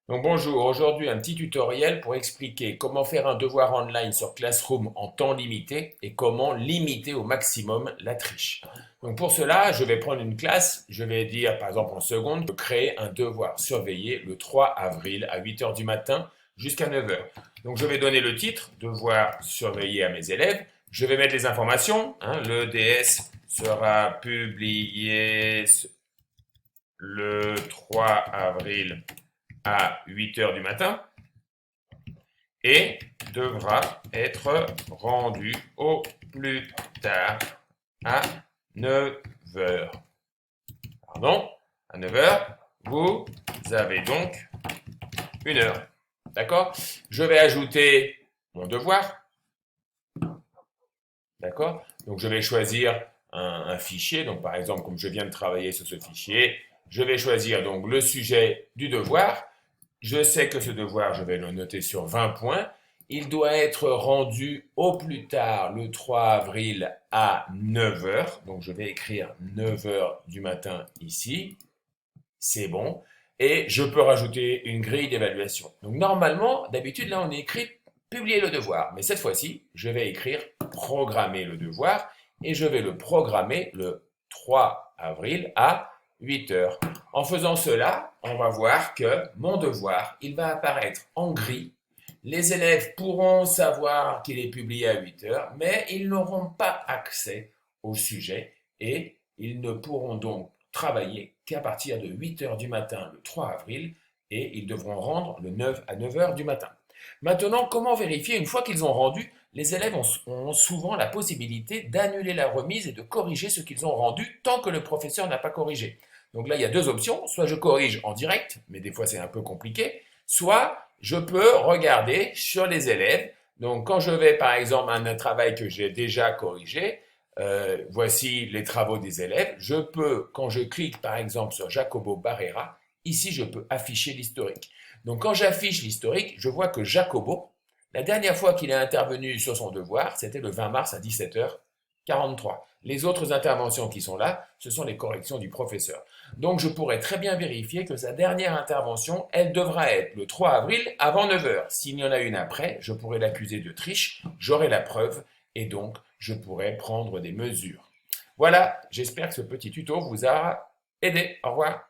Donc bonjour, aujourd'hui un petit tutoriel pour expliquer comment faire un devoir online sur Classroom en temps limité et comment limiter au maximum la triche. Donc pour cela, je vais prendre une classe, je vais dire par exemple en seconde, de créer un devoir surveillé le 3 avril à 8 heures du matin jusqu'à 9 heures. Donc je vais donner le titre, devoir surveillé à mes élèves, je vais mettre les informations, le DS sera publié le 3 avril à 8 heures du matin et devra être rendu au plus tard à 9 heures. Pardon, à 9 heures, vous avez donc une heure. D'accord? Je vais ajouter mon devoir. D'accord? Donc je vais choisir un fichier. Donc par exemple, comme je viens de travailler sur ce fichier, je vais choisir donc le sujet du devoir. Je sais que ce devoir, je vais le noter sur 20 points. Il doit être rendu au plus tard le 3 avril à 9 heures. Donc je vais écrire 9 heures du matin ici. C'est bon. Et je peux rajouter une grille d'évaluation. Donc normalement, d'habitude, là, on écrit publier le devoir. Mais cette fois-ci, je vais écrire programmer le devoir et je vais le programmer le 3 avril à 8 heures. En faisant cela, on va voir que mon devoir, il va apparaître en gris. Les élèves pourront savoir qu'il est publié à 8 heures, mais ils n'auront pas accès au sujet et ils ne pourront donc travailler qu'à partir de 8 heures du matin le 3 avril et ils devront rendre le 9 à 9 heures du matin. Maintenant, comment vérifier une fois qu'ils ont rendu? Les élèves ont souvent la possibilité d'annuler la remise et de corriger ce qu'ils ont rendu tant que le professeur n'a pas corrigé. Donc là, il y a deux options. Soit je corrige en direct, mais des fois c'est un peu compliqué. Soit je peux regarder sur les élèves. Donc quand je vais par exemple à un travail que j'ai déjà corrigé, voici les travaux des élèves. Je peux, quand je clique par exemple sur Jacobo Barrera, ici je peux afficher l'historique. Donc quand j'affiche l'historique, je vois que Jacobo, la dernière fois qu'il est intervenu sur son devoir, c'était le 20 mars à 17h43. Les autres interventions qui sont là, ce sont les corrections du professeur. Donc je pourrais très bien vérifier que sa dernière intervention, elle devra être le 3 avril avant 9 heures. S'il y en a une après, je pourrais l'accuser de triche, j'aurai la preuve et donc je pourrais prendre des mesures. Voilà, j'espère que ce petit tuto vous a aidé. Au revoir.